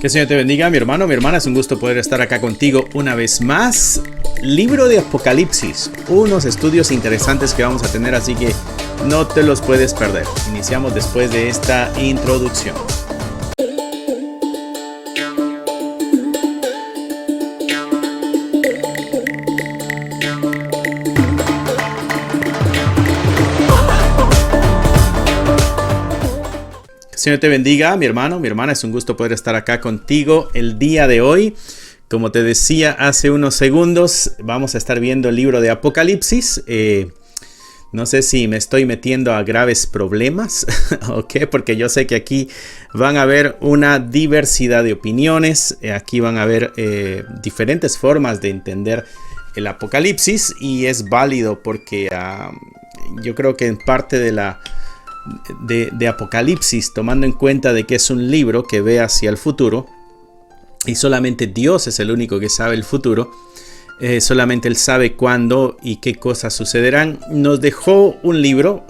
Que el Señor te bendiga, mi hermano, mi hermana. Es un gusto poder estar acá contigo una vez más. Libro de Apocalipsis. Unos estudios interesantes que vamos a tener, así que no te los puedes perder. Iniciamos después de esta introducción. Señor te bendiga, mi hermano, mi hermana. Es un gusto poder estar acá contigo el día de hoy. Como te decía hace unos segundos, vamos a estar viendo el libro de Apocalipsis. No sé si me estoy metiendo a graves problemas, ¿ok? Porque yo sé que aquí van a haber una diversidad de opiniones. Aquí van a haber diferentes formas de entender el Apocalipsis. Y es válido porque yo creo que en parte de Apocalipsis, tomando en cuenta de que es un libro que ve hacia el futuro y solamente Dios es el único que sabe el futuro, solamente Él sabe cuándo y qué cosas sucederán. Nos dejó un libro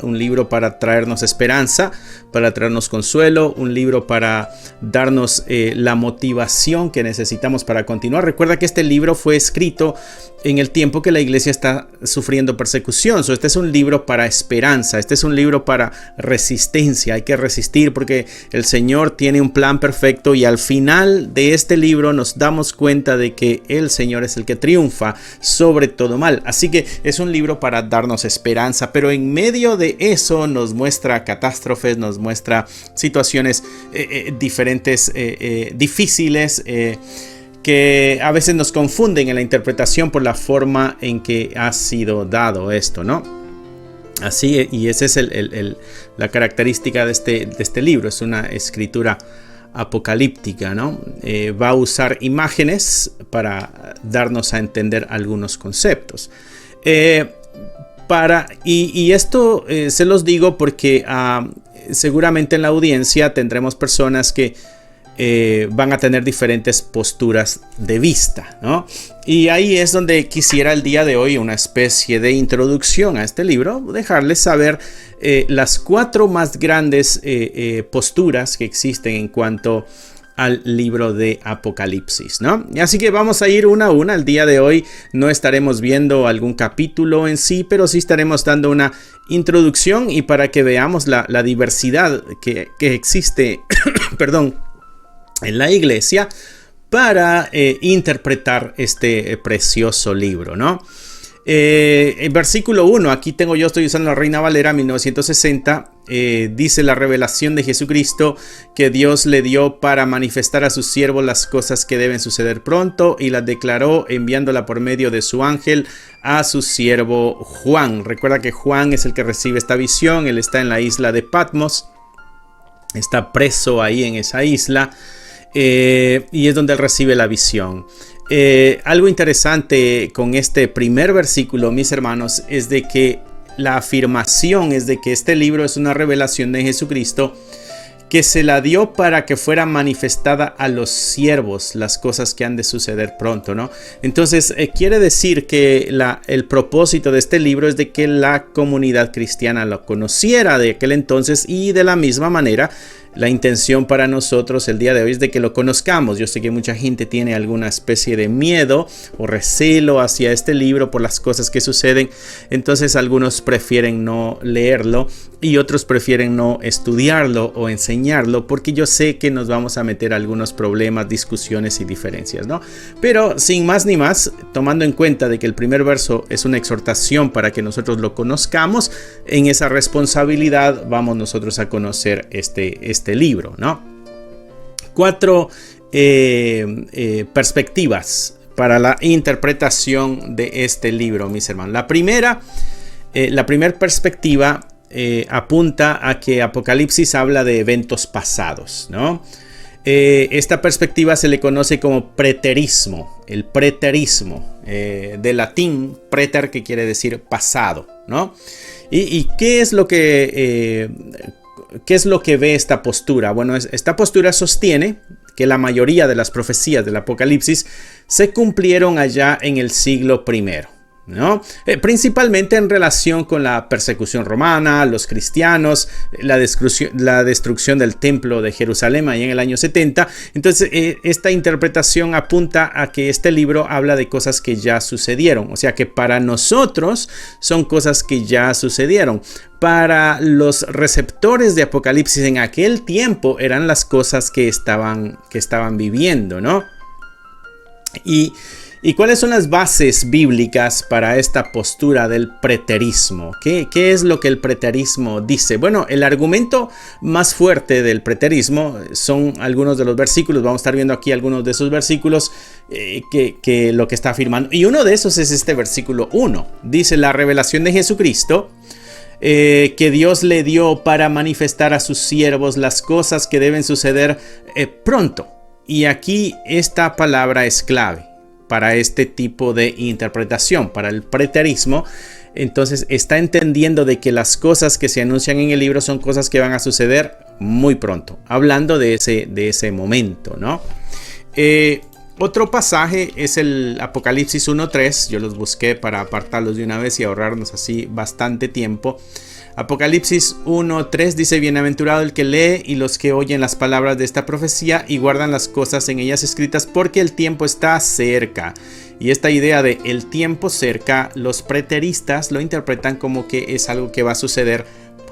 para traernos esperanza, para traernos consuelo, un libro para darnos la motivación que necesitamos para continuar. Recuerda que este libro fue escrito en el tiempo que la iglesia está sufriendo persecución. Este es un libro para esperanza, este es un libro para resistencia. Hay que resistir porque el Señor tiene un plan perfecto y al final de este libro nos damos cuenta de que el Señor es el que triunfa sobre todo mal. Así que es un libro para darnos esperanza, pero en medio de eso nos muestra catástrofes, nos muestra situaciones diferentes, difíciles, que a veces nos confunden en la interpretación por la forma en que ha sido dado esto, ¿no? Así, y esa es la característica de este libro. Es una escritura apocalíptica, ¿no? Va a usar imágenes para darnos a entender algunos conceptos. Y esto se los digo porque seguramente en la audiencia tendremos personas que van a tener diferentes posturas de vista, ¿no? Y ahí es donde quisiera el día de hoy una especie de introducción a este libro, dejarles saber las 4 más grandes posturas que existen en cuanto al libro de Apocalipsis, ¿no? Así que vamos a ir una a una. El día de hoy no estaremos viendo algún capítulo en sí, pero sí estaremos dando una introducción y para que veamos la diversidad que existe perdón, en la iglesia para interpretar este precioso libro, ¿no? El versículo 1, aquí estoy usando la Reina Valera 1960, dice: la revelación de Jesucristo que Dios le dio para manifestar a sus siervos las cosas que deben suceder pronto, y las declaró enviándola por medio de su ángel a su siervo Juan. Recuerda que Juan es el que recibe esta visión. Él está en la isla de Patmos, está preso ahí en esa isla. Y es donde él recibe la visión. Algo interesante con este primer versículo, mis hermanos, es de que la afirmación es de que este libro es una revelación de Jesucristo que se la dio para que fuera manifestada a los siervos las cosas que han de suceder pronto, ¿no? Entonces quiere decir que el propósito de este libro es de que la comunidad cristiana lo conociera de aquel entonces, y de la misma manera la intención para nosotros el día de hoy es de que lo conozcamos. Yo sé que mucha gente tiene alguna especie de miedo o recelo hacia este libro por las cosas que suceden. Entonces algunos prefieren no leerlo y otros prefieren no estudiarlo o enseñarlo, porque yo sé que nos vamos a meter algunos problemas, discusiones y diferencias, ¿no? Pero sin más ni más, tomando en cuenta de que el primer verso es una exhortación para que nosotros lo conozcamos, en esa responsabilidad vamos nosotros a conocer este libro, ¿no? 4 perspectivas para la interpretación de este libro, mis hermanos. La primera perspectiva apunta a que Apocalipsis habla de eventos pasados, ¿no? Esta perspectiva se le conoce como preterismo, el preterismo, de latín preter, que quiere decir pasado, ¿no? ¿Y qué es lo que ve esta postura? Bueno, esta postura sostiene que la mayoría de las profecías del Apocalipsis se cumplieron allá en el siglo I, ¿no? Principalmente en relación con la persecución romana, los cristianos, la destrucción del templo de Jerusalén ahí en el año 70. Entonces esta interpretación apunta a que este libro habla de cosas que ya sucedieron, o sea que para nosotros son cosas que ya sucedieron. Para los receptores de Apocalipsis en aquel tiempo eran las cosas que estaban viviendo, ¿no? ¿Y cuáles son las bases bíblicas para esta postura del preterismo? ¿Qué es lo que el preterismo dice? Bueno, el argumento más fuerte del preterismo son algunos de los versículos. Vamos a estar viendo aquí algunos de esos versículos que lo que está afirmando. Y uno de esos es este versículo 1. Dice: la revelación de Jesucristo que Dios le dio para manifestar a sus siervos las cosas que deben suceder pronto. Y aquí esta palabra es clave para este tipo de interpretación, para el preterismo. Entonces está entendiendo de que las cosas que se anuncian en el libro son cosas que van a suceder muy pronto, hablando de ese momento, ¿no? Otro pasaje es el Apocalipsis 1:3. Yo los busqué para apartarlos de una vez y ahorrarnos así bastante tiempo. Apocalipsis 1:3 dice: bienaventurado el que lee y los que oyen las palabras de esta profecía y guardan las cosas en ellas escritas, porque el tiempo está cerca. Y esta idea de el tiempo cerca, los preteristas lo interpretan como que es algo que va a suceder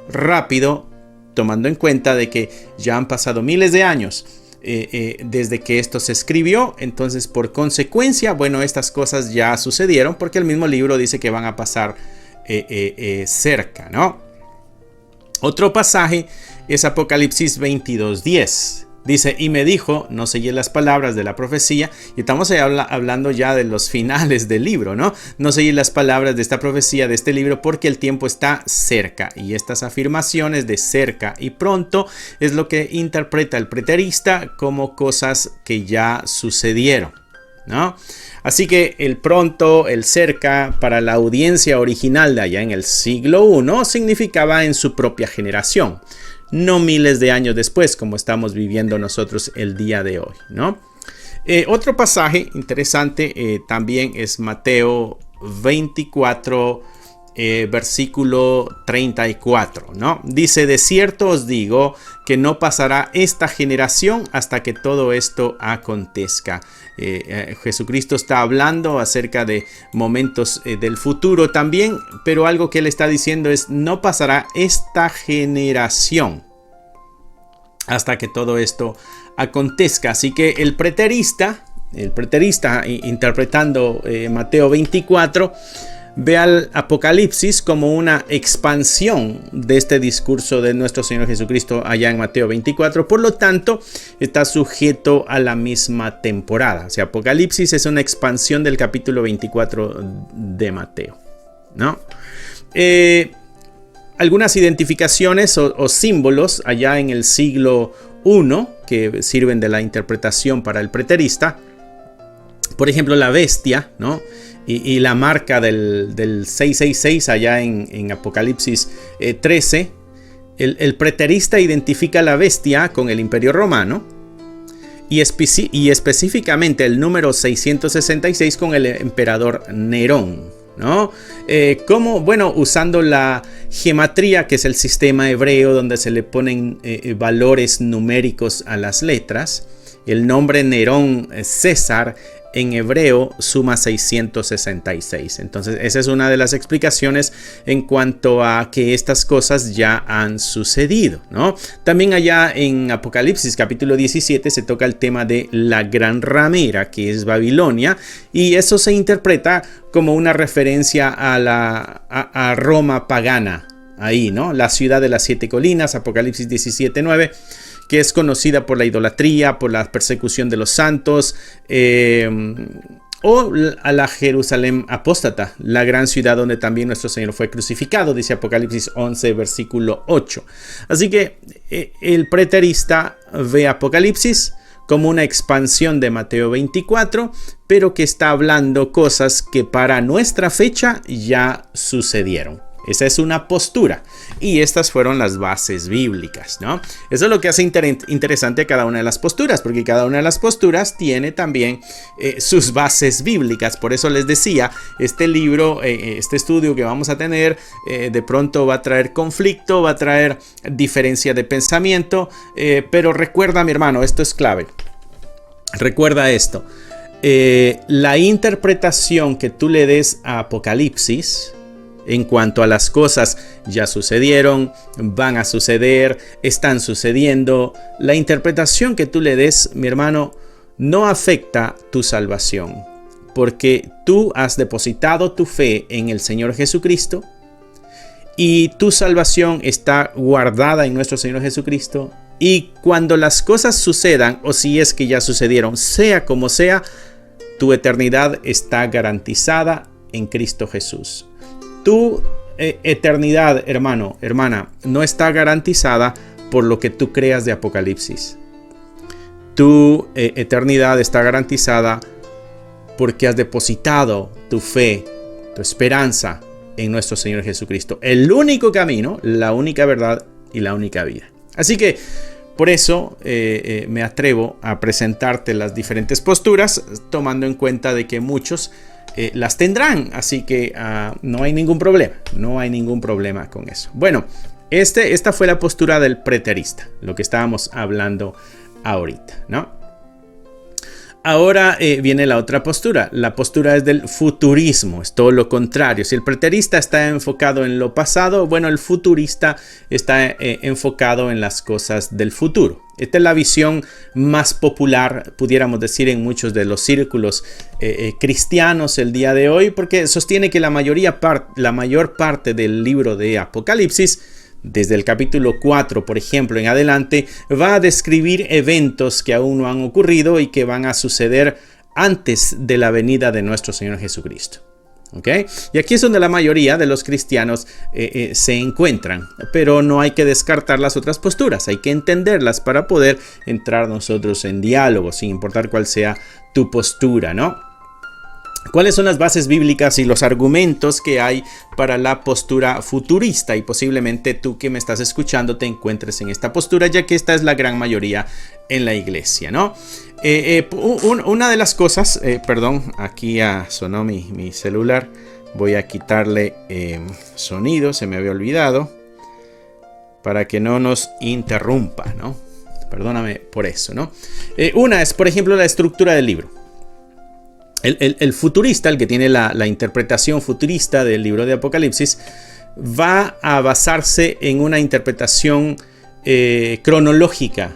rápido, tomando en cuenta de que ya han pasado miles de años desde que esto se escribió. Entonces, por consecuencia, bueno, estas cosas ya sucedieron porque el mismo libro dice que van a pasar cerca, ¿no? Otro pasaje es Apocalipsis 22:10. Dice: y me dijo, no seguí las palabras de la profecía. Y estamos hablando ya de los finales del libro, ¿no? No seguí las palabras de esta profecía, de este libro, porque el tiempo está cerca. Y estas afirmaciones de cerca y pronto es lo que interpreta el preterista como cosas que ya sucedieron, ¿no? Así que el pronto, el cerca, para la audiencia original de allá en el siglo I significaba en su propia generación, no miles de años después, como estamos viviendo nosotros el día de hoy, ¿no? Otro pasaje interesante también es Mateo 24, versículo 34, ¿no? Dice: de cierto os digo que no pasará esta generación hasta que todo esto acontezca. Jesucristo está hablando acerca de momentos del futuro también, pero algo que él está diciendo es: no pasará esta generación hasta que todo esto acontezca. Así que el preterista interpretando Mateo 24, ve al Apocalipsis como una expansión de este discurso de nuestro Señor Jesucristo allá en Mateo 24. Por lo tanto, está sujeto a la misma temporada. O sea, Apocalipsis es una expansión del capítulo 24 de Mateo, ¿no? Algunas identificaciones o símbolos allá en el siglo I que sirven de la interpretación para el preterista. Por ejemplo, la bestia, ¿no? Y la marca del 666 allá en Apocalipsis 13. El preterista identifica la bestia con el Imperio Romano y específicamente el número 666 con el emperador Nerón, ¿no? Bueno, usando la gematría, que es el sistema hebreo donde se le ponen valores numéricos a las letras. El nombre Nerón, César, en hebreo suma 666. Entonces esa es una de las explicaciones en cuanto a que estas cosas ya han sucedido, ¿no? También allá en Apocalipsis capítulo 17 se toca el tema de la gran ramera, que es Babilonia, y eso se interpreta como una referencia a Roma pagana, ahí, ¿no? La ciudad de las 7 colinas, Apocalipsis 17:9. Que es conocida por la idolatría, por la persecución de los santos, o a la Jerusalén apóstata, la gran ciudad donde también nuestro Señor fue crucificado, dice Apocalipsis 11, versículo 8. Así que el preterista ve Apocalipsis como una expansión de Mateo 24, pero que está hablando cosas que para nuestra fecha ya sucedieron. Esa es una postura. Y estas fueron las bases bíblicas, ¿no? Eso es lo que hace interesante a cada una de las posturas, porque cada una de las posturas tiene también sus bases bíblicas. Por eso les decía, este libro, este estudio que vamos a tener, de pronto va a traer conflicto, va a traer diferencia de pensamiento, pero recuerda, mi hermano, esto es clave. Recuerda esto. La interpretación que tú le des a Apocalipsis en cuanto a las cosas ya sucedieron, van a suceder, están sucediendo, la interpretación que tú le des, mi hermano, no afecta tu salvación, porque tú has depositado tu fe en el Señor Jesucristo y tu salvación está guardada en nuestro Señor Jesucristo. Y cuando las cosas sucedan, o si es que ya sucedieron, sea como sea, tu eternidad está garantizada en Cristo Jesús. Tu eternidad, hermano, hermana, no está garantizada por lo que tú creas de Apocalipsis. Tu eternidad está garantizada porque has depositado tu fe, tu esperanza en nuestro Señor Jesucristo. El único camino, la única verdad y la única vida. Así que por eso me atrevo a presentarte las diferentes posturas, tomando en cuenta de que muchos las tendrán, así que no hay ningún problema con eso. Bueno, esta fue la postura del preterista, lo que estábamos hablando ahorita, ¿no? Ahora viene la otra postura. La postura es del futurismo, es todo lo contrario. Si el preterista está enfocado en lo pasado, bueno, el futurista está enfocado en las cosas del futuro. Esta es la visión más popular, pudiéramos decir, en muchos de los círculos cristianos el día de hoy, porque sostiene que la mayor parte del libro de Apocalipsis, desde el capítulo 4, por ejemplo, en adelante, va a describir eventos que aún no han ocurrido y que van a suceder antes de la venida de nuestro Señor Jesucristo. ¿Okay? Y aquí es donde la mayoría de los cristianos se encuentran, pero no hay que descartar las otras posturas, hay que entenderlas para poder entrar nosotros en diálogo, sin importar cuál sea tu postura, ¿no? ¿Cuáles son las bases bíblicas y los argumentos que hay para la postura futurista? Y posiblemente tú que me estás escuchando te encuentres en esta postura, ya que esta es la gran mayoría en la iglesia, ¿no? Una de las cosas, perdón, aquí sonó mi celular. Voy a quitarle sonido, se me había olvidado, para que no nos interrumpa, ¿no? Perdóname por eso, ¿no? Una es, por ejemplo, la estructura del libro. El futurista, el que tiene la interpretación futurista del libro de Apocalipsis, va a basarse en una interpretación cronológica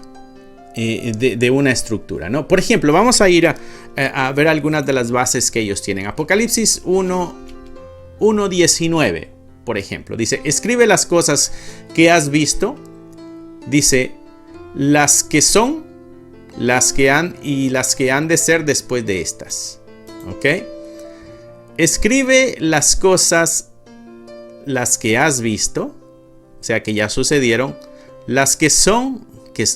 de una estructura, ¿no? Por ejemplo, vamos a ir a ver algunas de las bases que ellos tienen. Apocalipsis 1:19, por ejemplo, dice: escribe las cosas que has visto, dice, las que son, las que han y las que han de ser después de estas. ¿Ok? Escribe las cosas, las que has visto, o sea que ya sucedieron, las que son,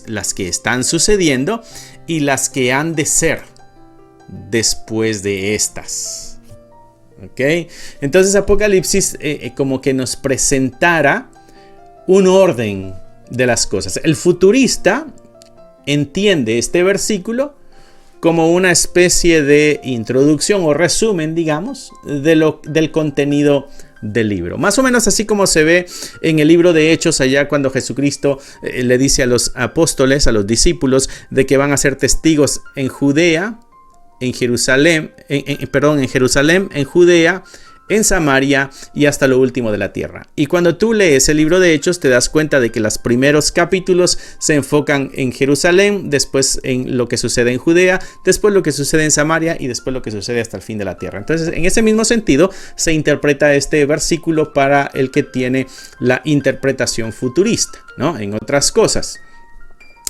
las que están sucediendo y las que han de ser después de estas. ¿Ok? Entonces Apocalipsis como que nos presentara un orden de las cosas. El futurista entiende este versículo como una especie de introducción o resumen, digamos, del contenido del libro. Más o menos así como se ve en el libro de Hechos, allá cuando Jesucristo le dice a los apóstoles, a los discípulos, de que van a ser testigos en Judea, en Jerusalén, en Judea, en Samaria y hasta lo último de la tierra. Y cuando tú lees el libro de Hechos te das cuenta de que los primeros capítulos se enfocan en Jerusalén, después en lo que sucede en Judea, después lo que sucede en Samaria y después lo que sucede hasta el fin de la tierra. Entonces, en ese mismo sentido se interpreta este versículo para el que tiene la interpretación futurista, ¿no? En otras cosas,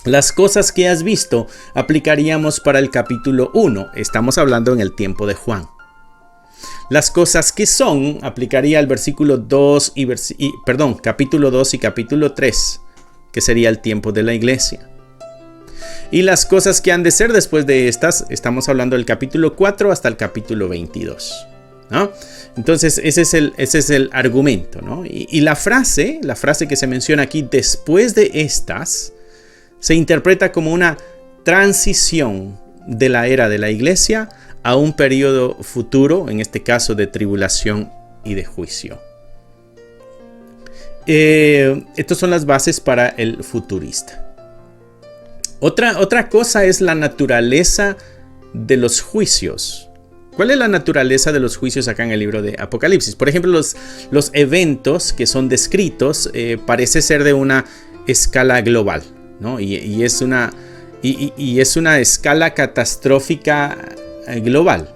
las cosas que has visto aplicaríamos para el capítulo 1. Estamos hablando en el tiempo de Juan. Las cosas que son aplicaría al versículo 2 capítulo 2 y capítulo 3, que sería el tiempo de la iglesia. Y las cosas que han de ser después de estas, estamos hablando del capítulo 4 hasta el capítulo 22. ¿no? Entonces ese es el argumento, ¿no? Y la frase que se menciona aquí, después de estas, se interpreta como una transición de la era de la iglesia a un periodo futuro, en este caso de tribulación y de juicio. Estas son las bases para el futurista. Otra cosa es la naturaleza de los juicios. ¿Cuál es la naturaleza de los juicios acá en el libro de Apocalipsis? Por ejemplo, los eventos que son descritos parece ser de una escala global, ¿no? Y es una escala catastrófica global.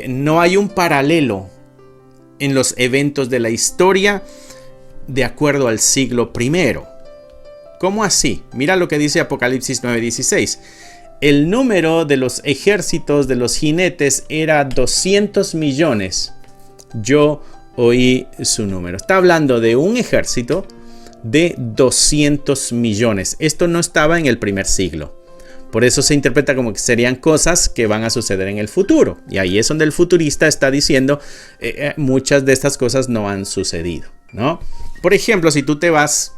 No hay un paralelo en los eventos de la historia de acuerdo al siglo I. ¿Cómo así? Mira lo que dice Apocalipsis 9:16. El número de los ejércitos de los jinetes era 200 millones. Yo oí su número. Está hablando de un ejército de 200 millones. Esto no estaba en el primer siglo. Por eso se interpreta como que serían cosas que van a suceder en el futuro. Y ahí es donde el futurista está diciendo muchas de estas cosas no han sucedido, ¿no? Por ejemplo, si tú te vas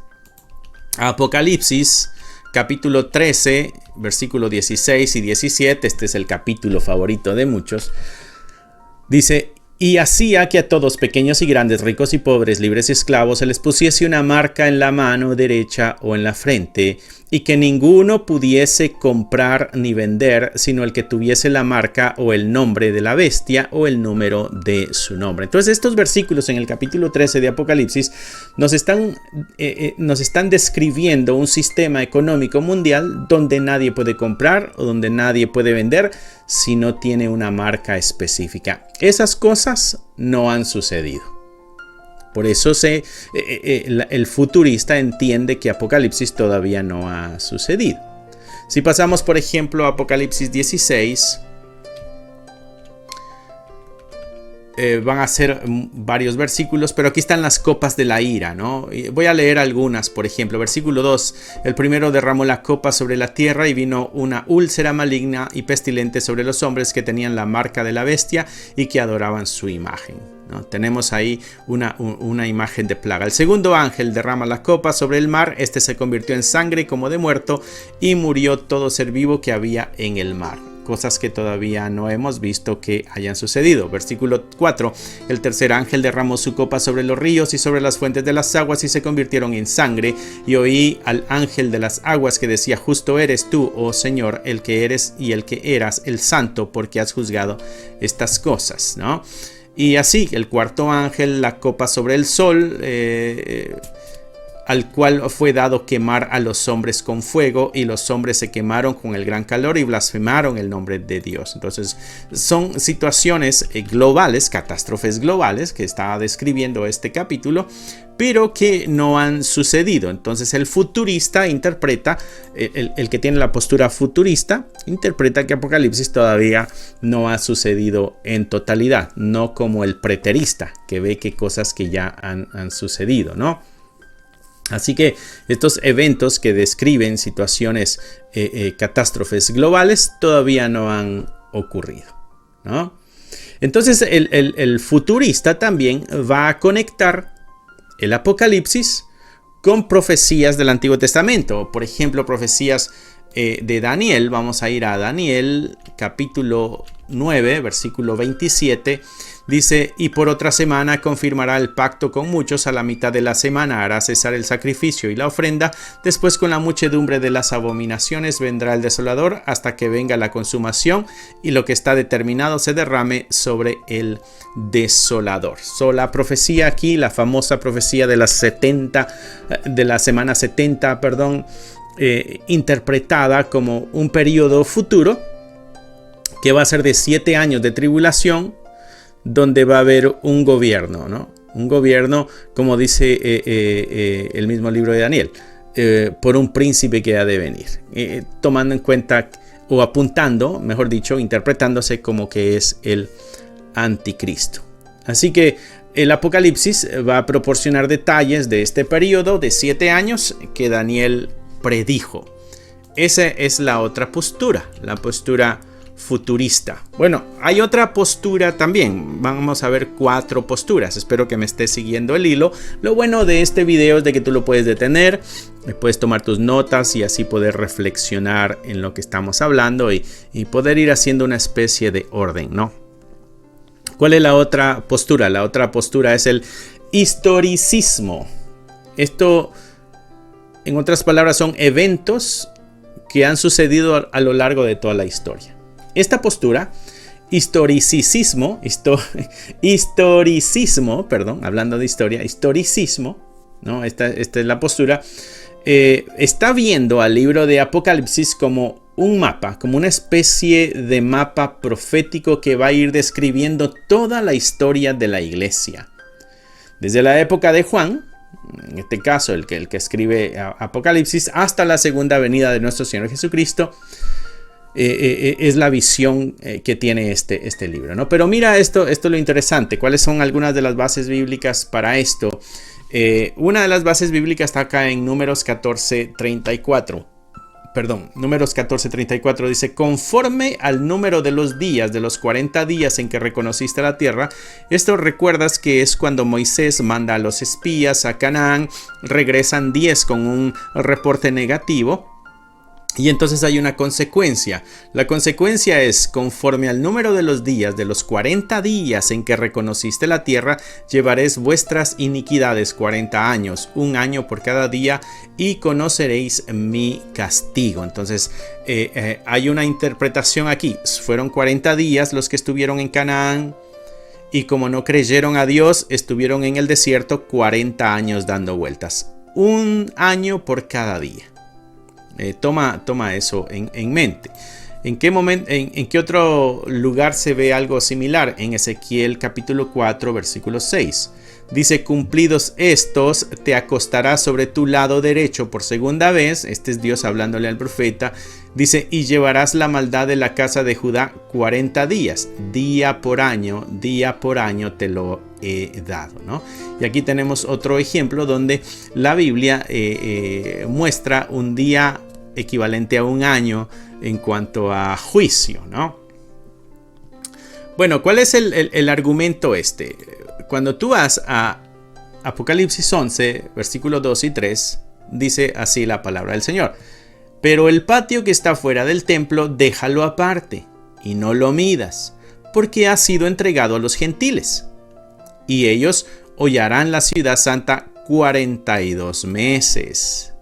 a Apocalipsis capítulo 13, versículo 16 y 17, este es el capítulo favorito de muchos, dice: y hacía que a todos, pequeños y grandes, ricos y pobres, libres y esclavos, se les pusiese una marca en la mano derecha o en la frente, y que ninguno pudiese comprar ni vender, sino el que tuviese la marca o el nombre de la bestia o el número de su nombre. Entonces estos versículos en el capítulo 13 de Apocalipsis nos están describiendo un sistema económico mundial donde nadie puede comprar o donde nadie puede vender si no tiene una marca específica. Esas cosas no han sucedido. Por eso el futurista entiende que Apocalipsis todavía no ha sucedido. Si pasamos, por ejemplo, a Apocalipsis 16, van a ser varios versículos, pero aquí están las copas de la ira, ¿no? Y voy a leer algunas, por ejemplo, versículo 2, el primero derramó la copa sobre la tierra y vino una úlcera maligna y pestilente sobre los hombres que tenían la marca de la bestia y que adoraban su imagen, ¿no? Tenemos ahí una imagen de plaga. El segundo ángel derrama la copa sobre el mar, este se convirtió en sangre como de muerto y murió todo ser vivo que había en el mar. Cosas que todavía no hemos visto que hayan sucedido. Versículo 4. El tercer ángel derramó su copa sobre los ríos y sobre las fuentes de las aguas y se convirtieron en sangre. Y oí al ángel de las aguas que decía: justo eres tú, oh Señor, el que eres y el que eras, el santo, porque has juzgado estas cosas, ¿no? Y así, el cuarto ángel, la copa sobre el sol, al cual fue dado quemar a los hombres con fuego, y los hombres se quemaron con el gran calor y blasfemaron el nombre de Dios. Entonces son situaciones globales, catástrofes globales que está describiendo este capítulo, pero que no han sucedido. Entonces el futurista interpreta, el que tiene la postura futurista, interpreta que Apocalipsis todavía no ha sucedido en totalidad, no como el preterista, que ve que cosas que ya han sucedido, ¿no? Así que estos eventos que describen situaciones, catástrofes globales, todavía no han ocurrido, ¿no? Entonces el futurista también va a conectar el Apocalipsis con profecías del Antiguo Testamento. Por ejemplo, profecías de Daniel. Vamos a ir a Daniel capítulo 9, versículo 27. Dice: y por otra semana confirmará el pacto con muchos, a la mitad de la semana hará cesar el sacrificio y la ofrenda, después con la muchedumbre de las abominaciones vendrá el desolador hasta que venga la consumación y lo que está determinado se derrame sobre el desolador. La profecía aquí, la famosa profecía de la semana 70, interpretada como un periodo futuro que va a ser de 7 años de tribulación, donde va a haber un gobierno, ¿no? Un gobierno, como dice el mismo libro de Daniel, por un príncipe que ha de venir, tomando en cuenta o apuntando, mejor dicho, interpretándose como que es el anticristo. Así que el Apocalipsis va a proporcionar detalles de este periodo de 7 años que Daniel predijo. Esa es la otra postura, la postura futurista. Bueno, hay otra postura también. Vamos a ver 4 posturas. Espero que me estés siguiendo el hilo. Lo bueno de este video es de que tú lo puedes detener, puedes tomar tus notas y así poder reflexionar en lo que estamos hablando y poder ir haciendo una especie de orden, ¿no? ¿Cuál es la otra postura? La otra postura es el historicismo. Esto, en otras palabras, son eventos que han sucedido a lo largo de toda la historia. Esta postura, historicismo, hablando de historia, historicismo, ¿no? Esta es la postura, está viendo al libro de Apocalipsis como un mapa, como una especie de mapa profético que va a ir describiendo toda la historia de la iglesia. Desde la época de Juan, en este caso el que escribe Apocalipsis, hasta la segunda venida de nuestro Señor Jesucristo, es la visión que tiene este libro, ¿no? Pero mira esto es lo interesante. ¿Cuáles son algunas de las bases bíblicas para esto? Una de las bases bíblicas está acá en Números 14:34. Números 14:34 dice: conforme al número de los días, de los 40 días en que reconociste la tierra. Esto recuerdas que es cuando Moisés manda a los espías a Canaán, regresan 10 con un reporte negativo. Y entonces hay una consecuencia. La consecuencia es: conforme al número de los días, de los 40 días en que reconociste la tierra, llevaréis vuestras iniquidades 40 años, un año por cada día, y conoceréis mi castigo. Entonces hay una interpretación aquí. Fueron 40 días los que estuvieron en Canaán, y como no creyeron a Dios, estuvieron en el desierto 40 años dando vueltas. Un año por cada día. Toma eso en mente. ¿En qué otro lugar se ve algo similar? En Ezequiel capítulo 4 versículo 6. Dice: cumplidos estos, te acostarás sobre tu lado derecho por segunda vez. Este es Dios hablándole al profeta. Dice: y llevarás la maldad de la casa de Judá 40 días. Día por año te lo he dado, ¿no? Y aquí tenemos otro ejemplo donde la Biblia muestra un día equivalente a un año en cuanto a juicio, ¿no? Bueno, ¿cuál es el argumento este? Cuando tú vas a Apocalipsis 11, versículos 2 y 3, dice así la palabra del Señor: pero el patio que está fuera del templo, déjalo aparte y no lo midas, porque ha sido entregado a los gentiles, y ellos hollarán la ciudad santa 42 meses.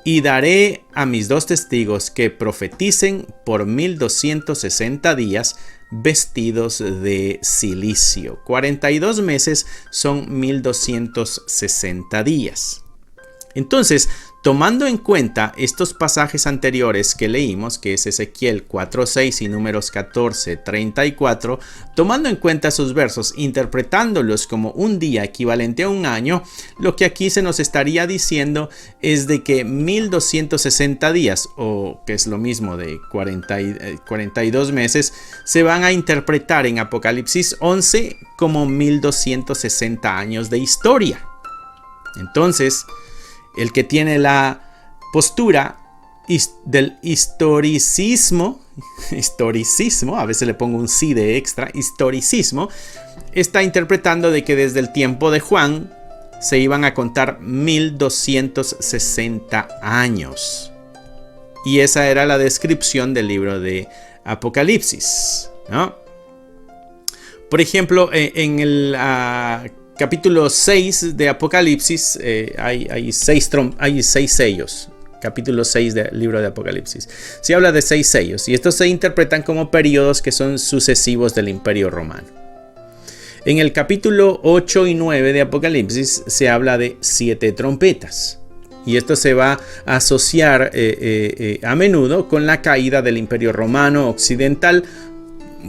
Y daré a mis 2 testigos que profeticen por 1260 días vestidos de cilicio. 42 meses son 1260 días. Entonces, tomando en cuenta estos pasajes anteriores que leímos, que es Ezequiel 4:6 y Números 14:34, tomando en cuenta esos versos, interpretándolos como un día equivalente a un año, lo que aquí se nos estaría diciendo es de que 1260 días, o que es lo mismo de 42 meses, se van a interpretar en Apocalipsis 11 como 1260 años de historia. Entonces, el que tiene la postura del historicismo, a veces le pongo un sí de extra, historicismo, está interpretando de que desde el tiempo de Juan se iban a contar 1260 años. Y esa era la descripción del libro de Apocalipsis, ¿no? Por ejemplo, en el capítulo 6 de Apocalipsis hay 6 sellos. Capítulo 6 del libro de Apocalipsis. Se habla de 6 sellos y estos se interpretan como periodos que son sucesivos del Imperio Romano. En el capítulo 8 y 9 de Apocalipsis se habla de 7 trompetas. Y esto se va a asociar a menudo con la caída del Imperio Romano Occidental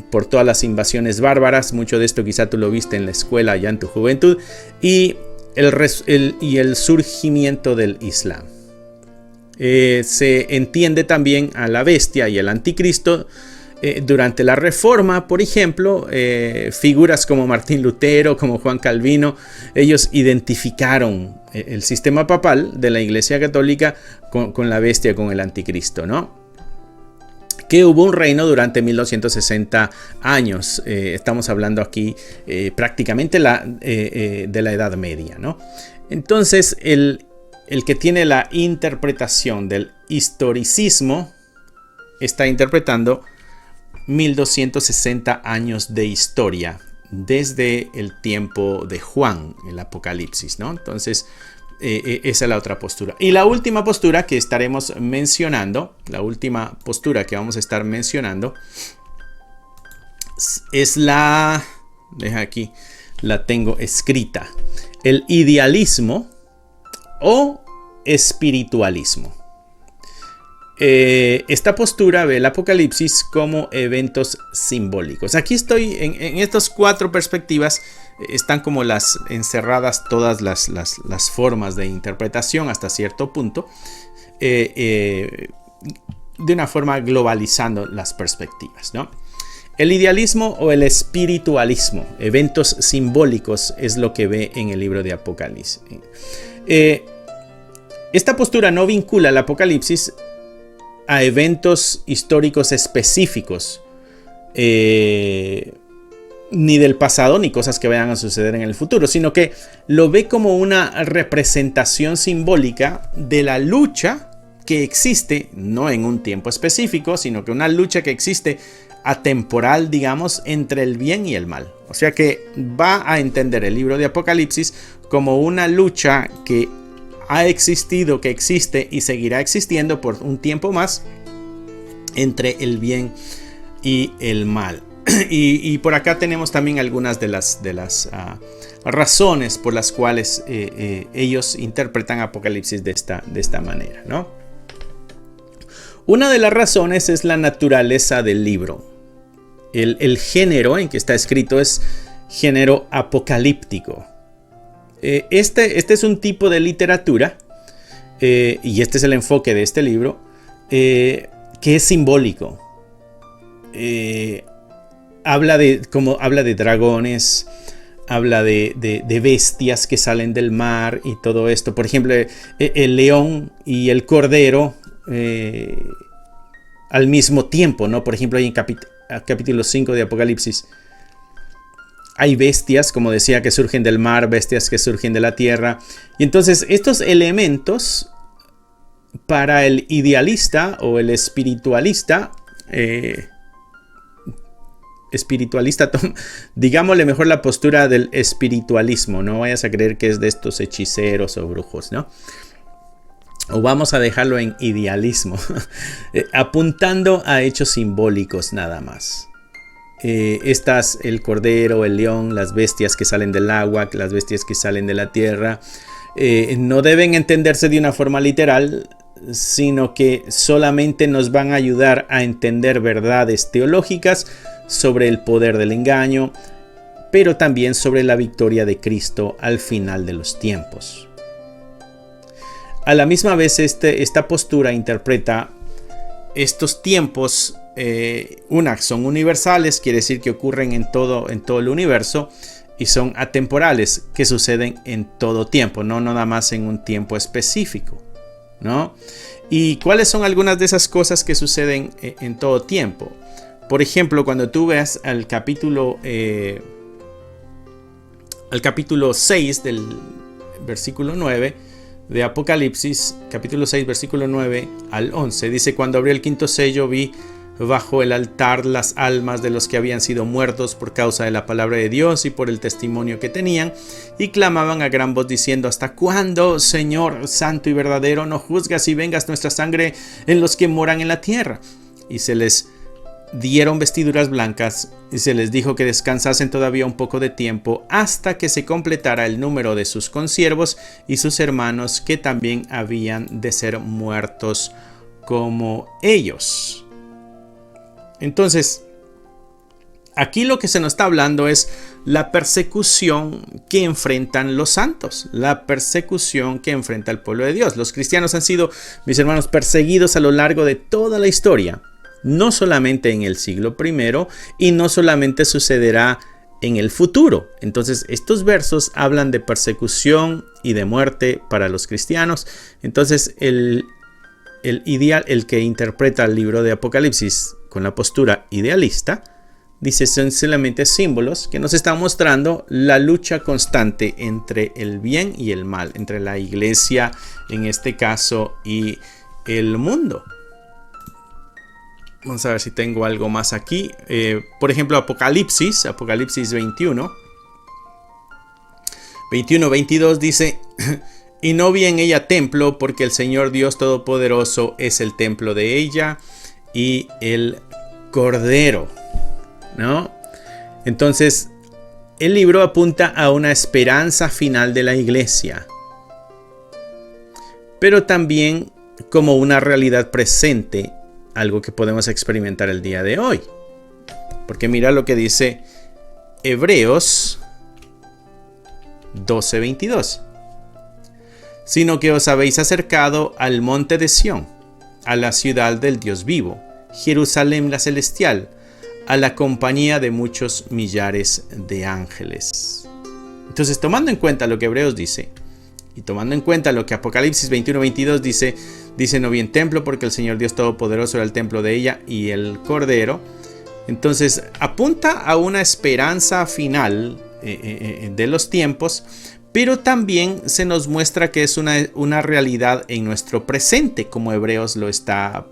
por todas las invasiones bárbaras. Mucho de esto quizá tú lo viste en la escuela ya en tu juventud, y el surgimiento del Islam. Se entiende también a la bestia y al anticristo durante la Reforma. Por ejemplo, figuras como Martín Lutero, como Juan Calvino, ellos identificaron el sistema papal de la Iglesia Católica con la bestia, con el anticristo, ¿no? que hubo un reino durante 1260 años. Estamos hablando aquí prácticamente de la Edad Media, ¿no? Entonces, el que tiene la interpretación del historicismo está interpretando 1260 años de historia desde el tiempo de Juan, el Apocalipsis, ¿no? Entonces, esa es la otra postura. Y la última postura que estaremos mencionando, la última postura que vamos a estar mencionando, es deja aquí, la tengo escrita, el idealismo o espiritualismo. Esta postura ve el Apocalipsis como eventos simbólicos. Aquí estoy en estas 4 perspectivas. Están como encerradas todas las formas de interpretación hasta cierto punto, de una forma globalizando las perspectivas, ¿no? El idealismo o el espiritualismo, eventos simbólicos, es lo que ve en el libro de Apocalipsis. Esta postura no vincula el Apocalipsis a eventos históricos específicos, ni del pasado ni cosas que vayan a suceder en el futuro, sino que lo ve como una representación simbólica de la lucha que existe, no en un tiempo específico, sino que una lucha que existe atemporal, digamos, entre el bien y el mal. O sea que va a entender el libro de Apocalipsis como una lucha que ha existido, que existe y seguirá existiendo por un tiempo más entre el bien y el mal. Y por acá tenemos también algunas de las razones por las cuales ellos interpretan Apocalipsis de esta manera, ¿no? Una de las razones es la naturaleza del libro. El género en que está escrito es género apocalíptico. Este es un tipo de literatura, y este es el enfoque de este libro, que es simbólico. Habla de dragones, habla de bestias que salen del mar y todo esto. Por ejemplo, el león y el cordero al mismo tiempo, ¿no? Por ejemplo, ahí en capítulo 5 de Apocalipsis hay bestias, como decía, que surgen del mar, bestias que surgen de la tierra. Y entonces estos elementos para el idealista o el espiritualista, digámosle mejor la postura del espiritualismo, no vayas a creer que es de estos hechiceros o brujos, ¿no? O vamos a dejarlo en idealismo, apuntando a hechos simbólicos nada más. El cordero, el león, las bestias que salen del agua, las bestias que salen de la tierra, no deben entenderse de una forma literal, sino que solamente nos van a ayudar a entender verdades teológicas sobre el poder del engaño, pero también sobre la victoria de Cristo al final de los tiempos. A la misma vez, esta postura interpreta estos tiempos, son universales, quiere decir que ocurren en todo el universo, y son atemporales, que suceden en todo tiempo, no nada más en un tiempo específico, ¿no? ¿Y cuáles son algunas de esas cosas que suceden en todo tiempo? Por ejemplo, cuando tú veas al capítulo 6 del versículo 9 de Apocalipsis, capítulo 6, versículo 9 al 11, dice: cuando abrió el quinto sello, vi bajo el altar las almas de los que habían sido muertos por causa de la palabra de Dios y por el testimonio que tenían, y clamaban a gran voz diciendo: ¿hasta cuándo, Señor santo y verdadero, no juzgas y vengas nuestra sangre en los que moran en la tierra? Y se les dieron vestiduras blancas y se les dijo que descansasen todavía un poco de tiempo hasta que se completara el número de sus consiervos y sus hermanos, que también habían de ser muertos como ellos. Entonces, aquí lo que se nos está hablando es la persecución que enfrentan los santos, la persecución que enfrenta el pueblo de Dios. Los cristianos han sido, mis hermanos, perseguidos a lo largo de toda la historia, no solamente en el siglo I y no solamente sucederá en el futuro. Entonces, estos versos hablan de persecución y de muerte para los cristianos. Entonces, el el que interpreta el libro de Apocalipsis con la postura idealista, dice son solamente símbolos que nos están mostrando la lucha constante entre el bien y el mal, entre la iglesia en este caso y el mundo. Vamos a ver si tengo algo más aquí. Por ejemplo, Apocalipsis 21:22 dice: y no vi en ella templo, porque el Señor Dios Todopoderoso es el templo de ella y el Cordero, ¿no? Entonces, el libro apunta a una esperanza final de la iglesia, pero también como una realidad presente, algo que podemos experimentar el día de hoy. Porque mira lo que dice Hebreos 12:22. Sino que os habéis acercado al monte de Sión, a la ciudad del Dios vivo, Jerusalén la celestial, a la compañía de muchos millares de ángeles. Entonces, tomando en cuenta lo que Hebreos dice, y tomando en cuenta lo que Apocalipsis 21:22 dice no vi en templo, porque el Señor Dios Todopoderoso era el templo de ella y el Cordero. Entonces apunta a una esperanza final de los tiempos, pero también se nos muestra que es una realidad en nuestro presente, como Hebreos lo está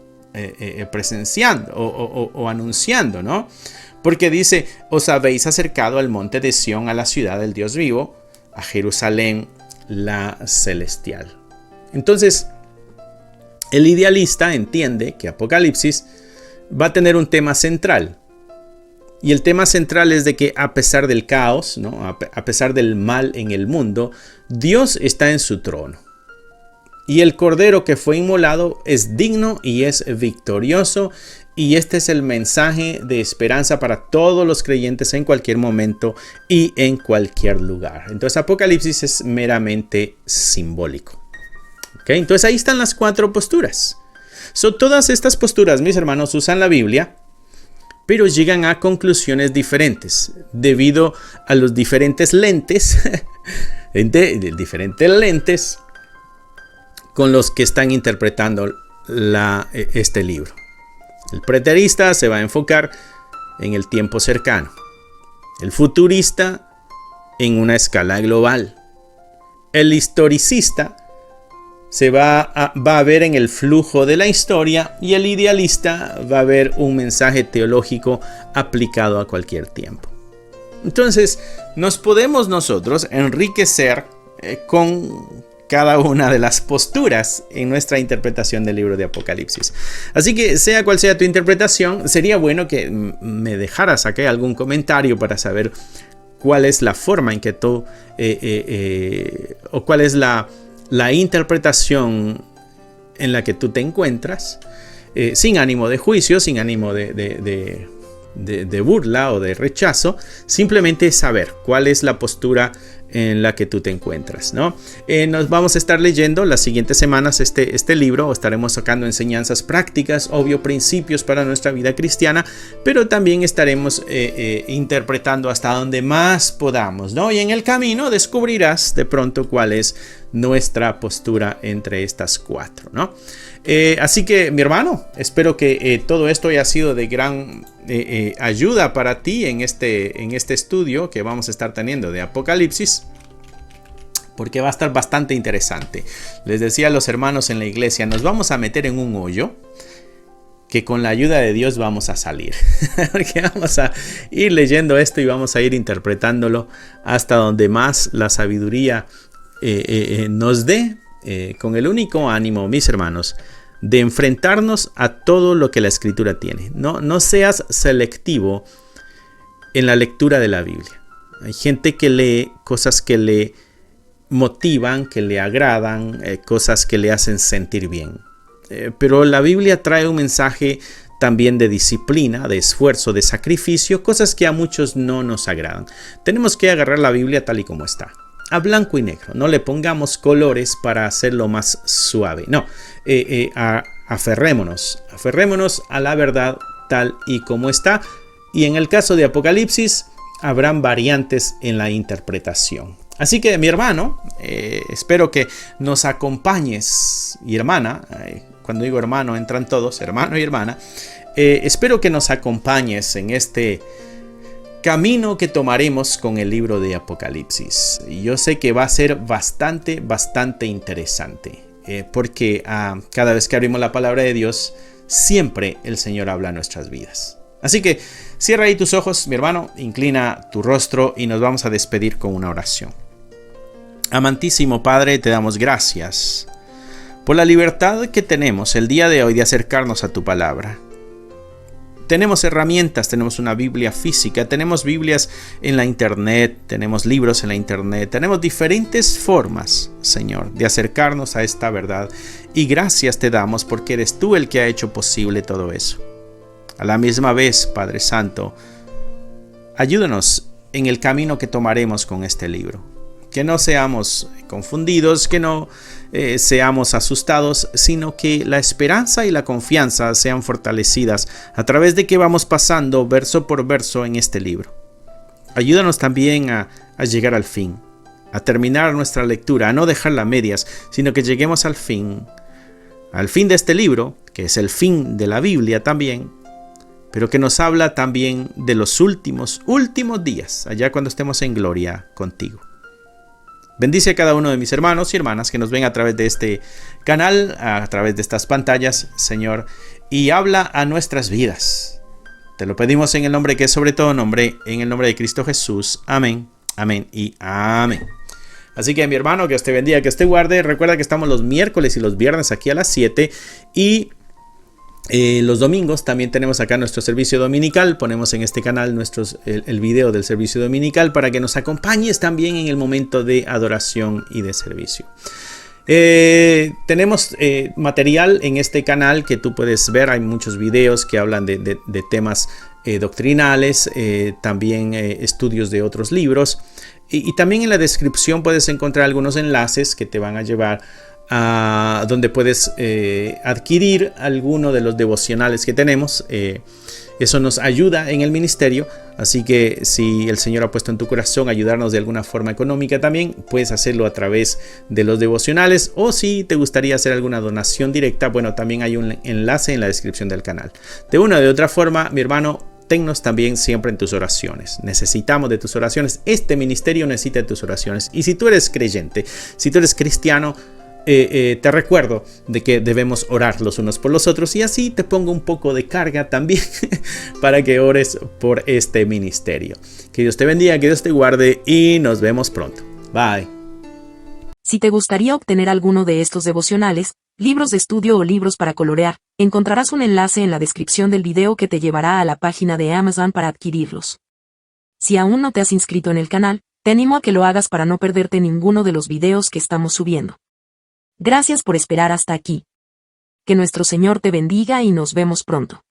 presenciando o anunciando, ¿no? Porque dice, os habéis acercado al monte de Sión, a la ciudad del Dios vivo, a Jerusalén la celestial. Entonces, el idealista entiende que Apocalipsis va a tener un tema central. Y el tema central es de que a pesar del caos, ¿no? A pesar del mal en el mundo, Dios está en su trono. Y el Cordero que fue inmolado es digno y es victorioso. Y este es el mensaje de esperanza para todos los creyentes en cualquier momento y en cualquier lugar. Entonces Apocalipsis es meramente simbólico. ¿Okay? Entonces ahí están las 4 posturas. Todas estas posturas, mis hermanos, usan la Biblia, pero llegan a conclusiones diferentes debido a los diferentes lentes, diferentes lentes con los que están interpretando este libro. El preterista se va a enfocar en el tiempo cercano, el futurista en una escala global, el historicista va a ver en el flujo de la historia y el idealista va a ver un mensaje teológico aplicado a cualquier tiempo. Entonces, nos podemos nosotros enriquecer con cada una de las posturas en nuestra interpretación del libro de Apocalipsis. Así que, sea cual sea tu interpretación, sería bueno que me dejaras aquí algún comentario para saber cuál es la forma en que tú o cuál es la interpretación en la que tú te encuentras, sin ánimo de juicio, sin ánimo de burla o de rechazo, simplemente saber cuál es la postura en la que tú te encuentras, ¿no? Nos vamos a estar leyendo las siguientes semanas este libro, estaremos sacando enseñanzas prácticas, obvio, principios para nuestra vida cristiana, pero también estaremos interpretando hasta donde más podamos, ¿no? Y en el camino descubrirás de pronto cuál es nuestra postura entre estas 4, ¿no? Así que, mi hermano, espero que todo esto haya sido de gran ayuda para ti en este estudio que vamos a estar teniendo de Apocalipsis, porque va a estar bastante interesante. Les decía a los hermanos en la iglesia, nos vamos a meter en un hoyo que con la ayuda de Dios vamos a salir, porque vamos a ir leyendo esto y vamos a ir interpretándolo hasta donde más la sabiduría nos dé, con el único ánimo, mis hermanos, de enfrentarnos a todo lo que la Escritura tiene. No seas selectivo en la lectura de la Biblia. Hay gente que lee cosas que le motivan, que le agradan, cosas que le hacen sentir bien. Pero la Biblia trae un mensaje también de disciplina, de esfuerzo, de sacrificio, cosas que a muchos no nos agradan. Tenemos que agarrar la Biblia tal y como está, a blanco y negro. No le pongamos colores para hacerlo más suave. No, aferrémonos a la verdad tal y como está. Y en el caso de Apocalipsis, habrán variantes en la interpretación. Así que, mi hermano, espero que nos acompañes, y hermana, cuando digo hermano entran todos, hermano y hermana. Espero que nos acompañes en este camino que tomaremos con el libro de Apocalipsis. Y yo sé que va a ser bastante interesante, porque cada vez que abrimos la palabra de Dios, siempre el Señor habla a nuestras vidas. Así que cierra ahí tus ojos, mi hermano, inclina tu rostro y nos vamos a despedir con una oración. Amantísimo Padre, te damos gracias por la libertad que tenemos el día de hoy de acercarnos a tu palabra. Tenemos herramientas, tenemos una Biblia física, tenemos Biblias en la internet, tenemos libros en la internet, tenemos diferentes formas, Señor, de acercarnos a esta verdad. Y gracias te damos porque eres tú el que ha hecho posible todo eso. A la misma vez, Padre Santo, ayúdanos en el camino que tomaremos con este libro. Que no seamos confundidos, que no seamos asustados, sino que la esperanza y la confianza sean fortalecidas a través de que vamos pasando verso por verso en este libro. Ayúdanos también a llegar al fin, a terminar nuestra lectura, a no dejarla a medias, sino que lleguemos al fin de este libro, que es el fin de la Biblia también, pero que nos habla también de los últimos días, allá cuando estemos en gloria contigo. Bendice a cada uno de mis hermanos y hermanas que nos ven a través de este canal, a través de estas pantallas, Señor, y habla a nuestras vidas. Te lo pedimos en el nombre que es sobre todo nombre, en el nombre de Cristo Jesús. Amén, amén y amén. Así que mi hermano, que Dios te bendiga, que Dios te guarde. Recuerda que estamos los miércoles y los viernes aquí a las 7 y los domingos también tenemos acá nuestro servicio dominical. Ponemos en este canal el video del servicio dominical para que nos acompañes también en el momento de adoración y de servicio. Tenemos material en este canal que tú puedes ver. Hay muchos videos que hablan de temas doctrinales, también estudios de otros libros. Y también en la descripción puedes encontrar algunos enlaces que te van a llevar a donde puedes adquirir alguno de los devocionales que tenemos. Eso nos ayuda en el ministerio, así que si el Señor ha puesto en tu corazón ayudarnos de alguna forma económica también, puedes hacerlo a través de los devocionales, o si te gustaría hacer alguna donación directa, bueno, también hay un enlace en la descripción del canal. De una o de otra forma, mi hermano, tennos también siempre en tus oraciones. Necesitamos de tus oraciones. Este ministerio necesita de tus oraciones. Y si tú eres creyente, si tú eres cristiano, te recuerdo de que debemos orar los unos por los otros, y así te pongo un poco de carga también para que ores por este ministerio. Que Dios te bendiga, que Dios te guarde y nos vemos pronto. Bye. Si te gustaría obtener alguno de estos devocionales, libros de estudio o libros para colorear, encontrarás un enlace en la descripción del video que te llevará a la página de Amazon para adquirirlos. Si aún no te has inscrito en el canal, te animo a que lo hagas para no perderte ninguno de los videos que estamos subiendo. Gracias por esperar hasta aquí. Que nuestro Señor te bendiga y nos vemos pronto.